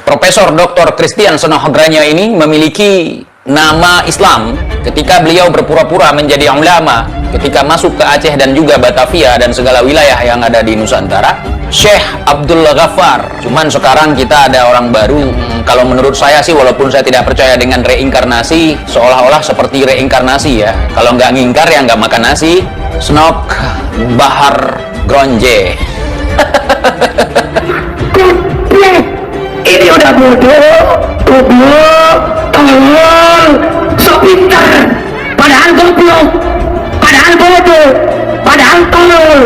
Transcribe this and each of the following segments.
Profesor Dr. Christian Sonohogranya ini memiliki nama Islam ketika beliau berpura-pura menjadi ulama ketika masuk ke Aceh dan juga Batavia dan segala wilayah yang ada di Nusantara, Syekh Abdul Ghaffar. Cuman sekarang kita ada orang baru. Kalau menurut saya sih, walaupun saya tidak percaya dengan reinkarnasi, seolah-olah seperti reinkarnasi ya. Kalau nggak ngingkar ya nggak makan nasi. Snok Bahar Gronje. Ini udah bodoh, tolong, sok pintar, padahal goblok, padahal bodoh, padahal tolol.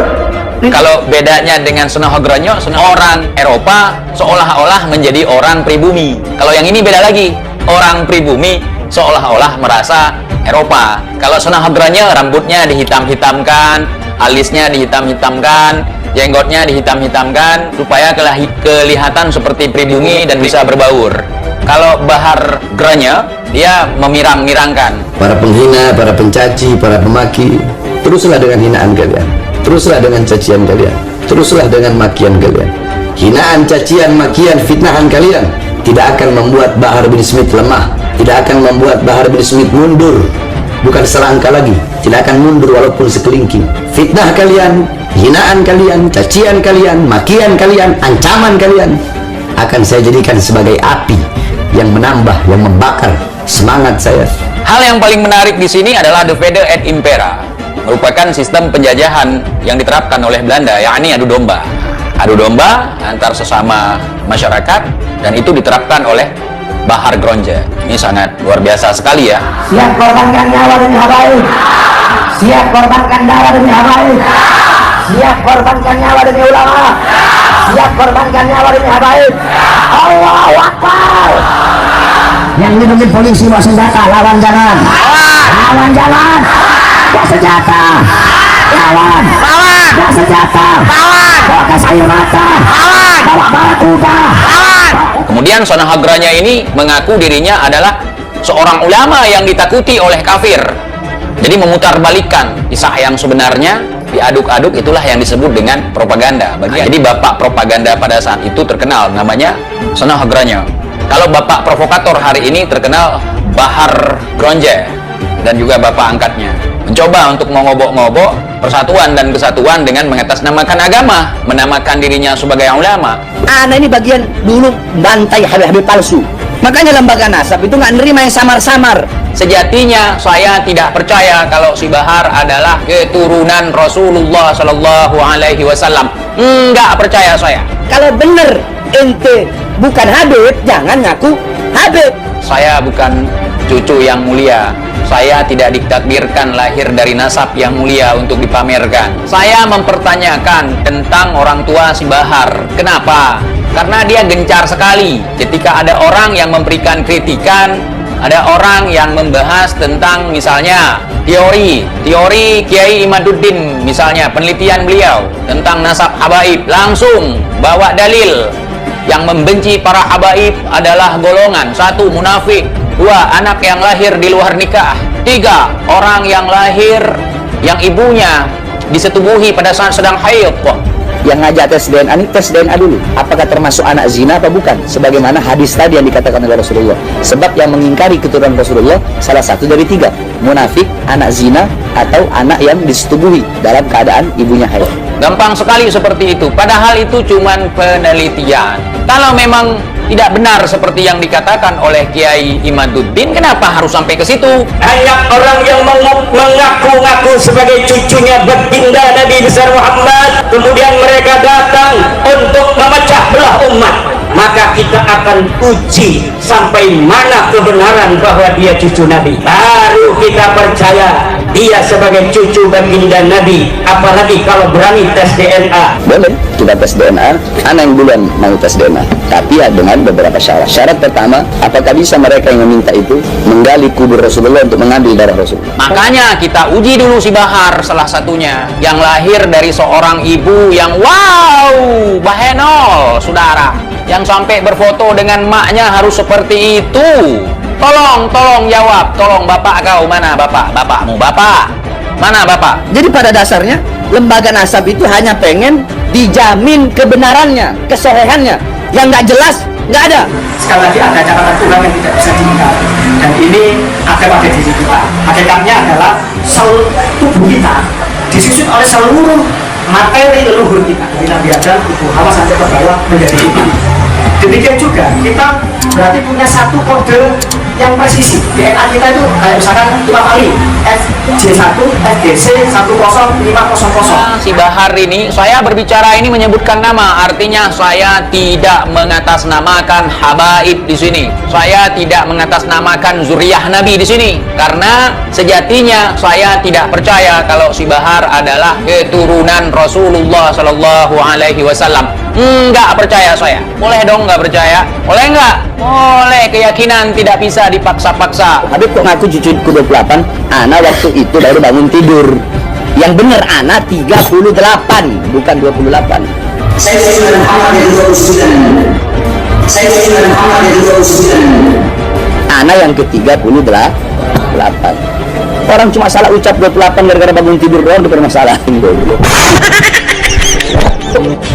Kalau bedanya dengan Sonohogronyo, orang Eropa seolah-olah menjadi orang pribumi. Kalau yang ini beda lagi, orang pribumi seolah-olah merasa Eropa. Kalau Sonohogronyo rambutnya dihitam-hitamkan, alisnya dihitam-hitamkan, jenggotnya dihitam-hitamkan supaya kelihatan seperti pribumi dan bisa berbaur. Kalau Bahar Gronyo, dia memirang-mirangkan. Para penghina, para pencaci, para pemaki, teruslah dengan hinaan kalian, teruslah dengan cacian kalian, teruslah dengan makian kalian. Hinaan, cacian, makian, fitnahan kalian tidak akan membuat Bahar bin Smith lemah, tidak akan membuat Bahar bin Smith mundur. Bukan selangkah lagi, tidak akan mundur walaupun sekelingking. Fitnah kalian, hinaan kalian, cacian kalian, makian kalian, ancaman kalian akan saya jadikan sebagai api yang menambah, yang membakar semangat saya. Hal yang paling menarik di sini adalah Divide et Impera, merupakan sistem penjajahan yang diterapkan oleh Belanda, yakni adu domba. Adu domba antar sesama masyarakat, dan itu diterapkan oleh Bahar Gronje. Ini sangat luar biasa sekali ya. Siap korbankan nyawa demi habaib, siap korbankan darah demi habaib, siap korbankan nyawa demi ulama, siap korbankan nyawa demi habaib. Allahu Akbar. Yang dilindungi polisi bawa senjata, lawan jangan, lawan jangan, bawa senjata, lawan, bawa senjata, bawa gas air mata, bawa barakuda. Kemudian Sonohogranya ini mengaku dirinya adalah seorang ulama yang ditakuti oleh kafir. Jadi memutarbalikkan kisah yang sebenarnya, diaduk-aduk, itulah yang disebut dengan propaganda. Jadi bapak propaganda pada saat itu terkenal, namanya Sonohogranya. Kalau bapak provokator hari ini terkenal Bahar Gronje, dan juga bapak angkatnya mencoba untuk mengobok-ngobok persatuan dan kesatuan dengan mengatasnamakan agama, menamakan dirinya sebagai ulama. Ana ini bagian dulu bantai habib-habib palsu. Makanya lembaga nasab itu nggak nerima yang samar-samar. Sejatinya saya tidak percaya kalau si Bahar adalah keturunan Rasulullah Shallallahu Alaihi Wasallam. Enggak percaya saya. Kalau bener ente bukan habib, jangan ngaku habib. Saya bukan cucu yang mulia. Saya tidak ditakdirkan lahir dari nasab yang mulia untuk dipamerkan. Saya mempertanyakan tentang orang tua si Bahar. Kenapa? Karena dia gencar sekali ketika ada orang yang memberikan kritikan, ada orang yang membahas tentang misalnya teori Kiai Imaduddin, misalnya penelitian beliau tentang nasab habaib, langsung bawa dalil. Yang membenci para habaib adalah golongan: 1, munafik; 2, anak yang lahir di luar nikah; 3, orang yang lahir yang ibunya disetubuhi pada saat sedang haid. Yang ngajak tes DNA ini tes DNA dulu, apakah termasuk anak zina apa bukan, sebagaimana hadis tadi yang dikatakan oleh Rasulullah. Sebab yang mengingkari keturunan Rasulullah salah satu dari 3, munafik, anak zina, atau anak yang disetubuhi dalam keadaan ibunya haid. Gampang sekali seperti itu, padahal itu cuman penelitian. Kalau memang tidak benar seperti yang dikatakan oleh Kiai Imaduddin, kenapa harus sampai ke situ? Banyak orang yang mengaku-ngaku sebagai cucunya baginda Nabi besar Muhammad, kemudian mereka datang untuk memecah belah umat. Maka kita akan uji sampai mana kebenaran bahwa dia cucu Nabi. Baru kita percaya dia sebagai cucu baginda Nabi. Apalagi kalau berani tes DNA. Boleh kita tes DNA, anak yang duluan mau tes DNA, tapi ya dengan beberapa syarat. Syarat pertama, apakah bisa mereka yang meminta itu menggali kubur Rasulullah untuk mengambil darah Rasul. Makanya kita uji dulu si Bahar, salah satunya yang lahir dari seorang ibu yang bahenol, saudara, yang sampai berfoto dengan maknya harus seperti itu. Tolong jawab, tolong bapak kau, mana bapakmu, bapak, mana bapak? Jadi pada dasarnya lembaga nasab itu hanya pengen dijamin kebenarannya, kesolehannya. Yang nggak jelas Nggak ada. Sekali lagi ada catatan Tuhan yang tidak bisa diingkari, dan ini ada pada diri kita. Hakikatnya adalah seluruh tubuh kita disusun oleh seluruh materi leluhur kita, dari Nabi Adam, Ibu Hawa sampai ke bawah menjadi kita. Demikian juga kita berarti punya satu kode yang presisi. DNA kita itu kayak misalkan 5 kali FJ1 FDC 10500. Si Bahar ini, saya berbicara ini menyebutkan nama, artinya saya tidak mengatasnamakan habaib di sini. Saya tidak mengatasnamakan zuriyah Nabi di sini, karena sejatinya saya tidak percaya kalau si Bahar adalah keturunan Rasulullah Shallallahu Alaihi Wasallam. Enggak percaya saya. Boleh dong nggak percaya? Boleh nggak? Boleh. Keyakinan tidak bisa dipaksa-paksa. Habib kok ngaku cucuku 28, ana waktu itu baru bangun tidur. Yang bener ana 38, bukan 28. Saya sudah Muhammad yang 29. Saya sudah Muhammad yang 29. Ana yang ke-38. Orang cuma salah ucap 28 gara-gara bangun tidur doang dipermasalahin.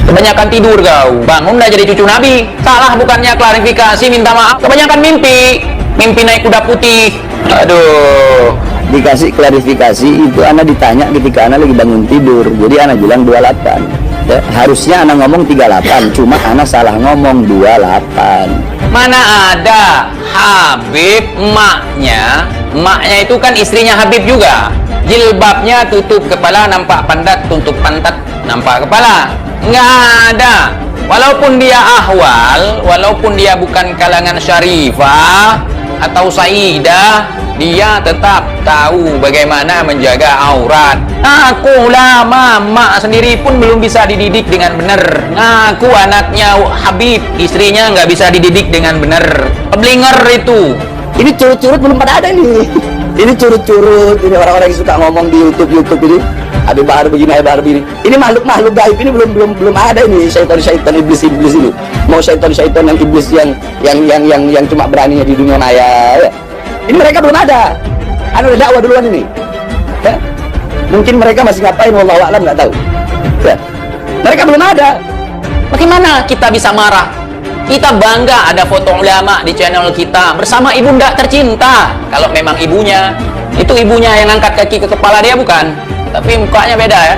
Kebanyakan tidur kau. Bangun udah jadi cucu Nabi. Salah bukannya klarifikasi, minta maaf. Kebanyakan mimpi. Mimpi naik kuda putih. Aduh. Dikasih klarifikasi itu ana ditanya ketika ana lagi bangun tidur. Jadi ana bilang 28. Ya, harusnya ana ngomong 38, cuma ana salah ngomong 28. Mana ada Habib emaknya. Emaknya itu kan istrinya Habib juga. Jilbabnya tutup kepala, nampak pantat, tutup pantat, nampak kepala. Nggak ada. Walaupun dia ahwal, walaupun dia bukan kalangan syarifah atau saidah, dia tetap tahu bagaimana menjaga aurat. Aku lama, mak sendiri pun belum bisa dididik dengan benar. Ngaku anaknya Habib, istrinya nggak bisa dididik dengan benar. Blinger itu. Ini curut-curut belum pada ada nih. Ini curut-curut, ini orang-orang yang suka ngomong di YouTube ini. Habib Bahar begini, Habib Bahar begini. Ini makhluk-makhluk gaib ini belum ada ini, syaitan-syaitan iblis ini. Mau syaitan-syaitan yang iblis yang cuma beraninya di dunia maya. Ya. Ini mereka belum ada. Anu udah dakwah duluan ini. Ya. Mungkin mereka masih ngapain, wallahu a'lam, nggak tahu. Ya. Mereka belum ada. Bagaimana kita bisa marah? Kita bangga ada foto ulama di channel kita bersama ibunda tercinta. Kalau memang ibunya, itu ibunya yang angkat kaki ke kepala dia bukan? Tapi mukanya beda ya.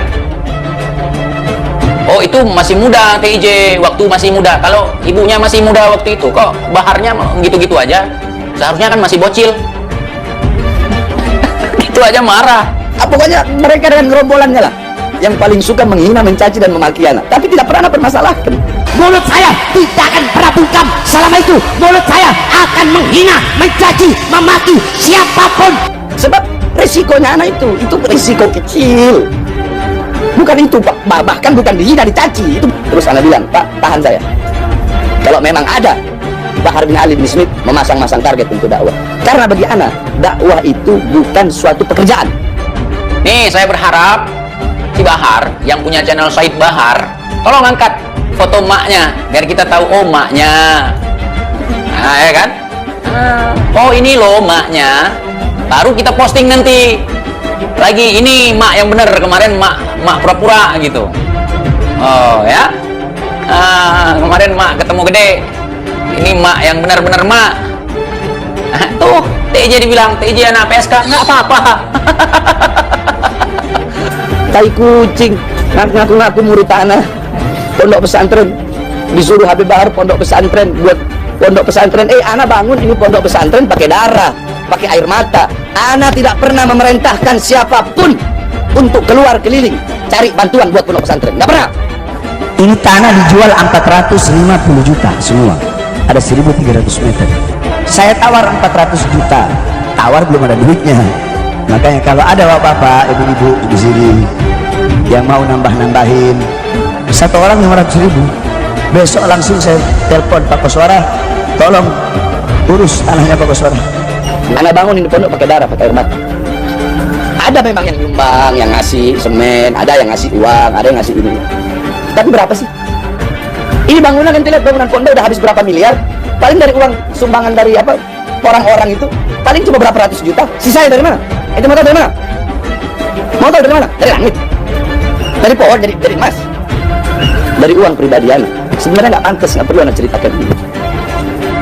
Oh itu masih muda TJ, waktu masih muda. Kalau ibunya masih muda waktu itu kok Baharnya gitu-gitu aja. Seharusnya kan masih bocil. Itu aja marah. Pokoknya mereka dengan gerombolannya lah yang paling suka menghina, mencaci dan memaki anak, tapi tidak pernah permasalahkan. Mulut saya tidak akan pernah bungkam selama itu. Mulut saya akan menghina, mencaci, memaki siapapun. Sebab risikonya anak itu risiko kecil. Bukan itu Pak, bahkan bukan dihina, dicaci. Itu terus anak bilang, Pak, tahan saya. Kalau memang ada Bahar bin Ali bin Smith memasang-masang target untuk dakwah. Karena bagi anak, dakwah itu bukan suatu pekerjaan. Nih, saya berharap si Bahar yang punya channel Said Bahar, tolong angkat foto maknya biar kita tahu, oh maknya. Nah, ya kan? Oh, ini loh maknya. Baru kita posting nanti. Lagi ini mak yang bener, kemarin mak pura-pura gitu. Oh, ya. Kemarin mak ketemu gede. Ini mak yang benar-benar mak. Tuh, TJ dibilang, TJ anak PSK, nggak apa-apa. Tai kucing, ngaku-ngaku murid tanah pondok pesantren, disuruh Habib Bahar pondok pesantren, buat pondok pesantren. Ana bangun ini pondok pesantren pakai darah, pakai air mata. Ana tidak pernah memerintahkan siapapun untuk keluar keliling cari bantuan buat pondok pesantren, nggak pernah. Ini tanah dijual 450 juta semua, ada 1.300 meter. Saya tawar 400 juta, tawar belum ada duitnya. Makanya kalau ada bapak-bapak, ibu-ibu di sini yang mau nambah-nambahin, satu orang 500.000, besok langsung saya telepon Pak Koswara, tolong urus tanahnya Pak Koswara. Anak bangun ini pondok pakai darah, pakai air mata. Ada memang yang nyumbang, yang ngasih semen, ada yang ngasih uang, ada yang ngasih ini. Tapi berapa sih? Ini bangunan, nanti lihat bangunan pondok udah habis berapa miliar. Paling dari uang sumbangan dari apa orang-orang itu, paling cuma berapa ratus juta. Sisanya dari mana? Itu mau tahu dari mana? Mau tahu dari mana? Dari langit, dari pohon, dari emas, dari uang pribadi anak. Sebenarnya nggak pantas, nggak perlu anak ceritakan ini.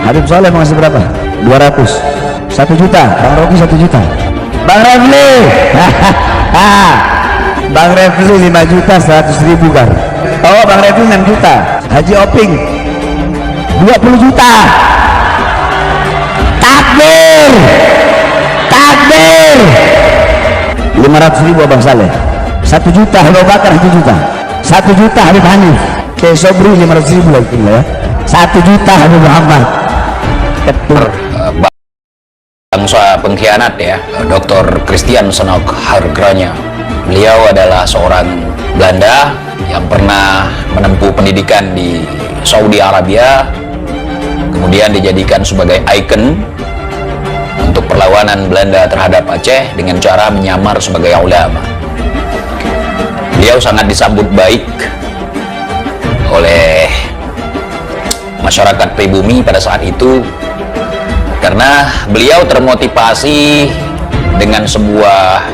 Habib Soleh mau ngasih berapa? 200. 1 juta. Bang Rocky 1 juta. Bang Refli. Bang Refli 5 juta 100.000 kan. Oh, Bang Refli 6 juta. Haji Oping 20 juta. Takbir. Takbir. 500.000 Abang Saleh. 1 juta Abu Bakar 1 juta. 1 juta Habib Hanif. Ke Sobri 500.000 lagi ya. 1 juta Habib Muhammad. Ketua bangsa pengkhianat ya, Dr. Christian Senok Hargranya. Beliau adalah seorang Belanda yang pernah menempuh pendidikan di Saudi Arabia, kemudian dijadikan sebagai ikon untuk perlawanan Belanda terhadap Aceh dengan cara menyamar sebagai ulama. Beliau sangat disambut baik oleh masyarakat pribumi pada saat itu karena beliau termotivasi dengan sebuah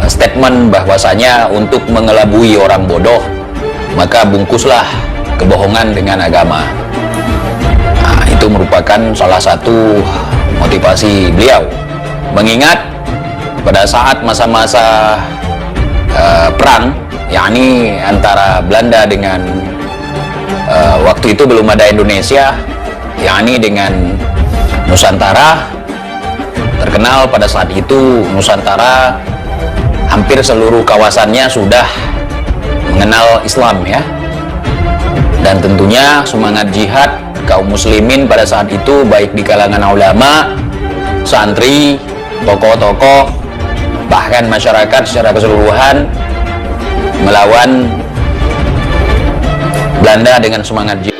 statement bahwasanya untuk mengelabui orang bodoh maka bungkuslah kebohongan dengan agama. Nah, itu merupakan salah satu motivasi beliau, mengingat pada saat masa-masa perang, yakni antara Belanda dengan waktu itu belum ada Indonesia, yakni dengan Nusantara. Terkenal pada saat itu Nusantara hampir seluruh kawasannya sudah mengenal Islam ya, dan tentunya semangat jihad kaum muslimin pada saat itu baik di kalangan ulama, santri, tokoh-tokoh, bahkan masyarakat secara keseluruhan melawan Belanda dengan semangat jihad.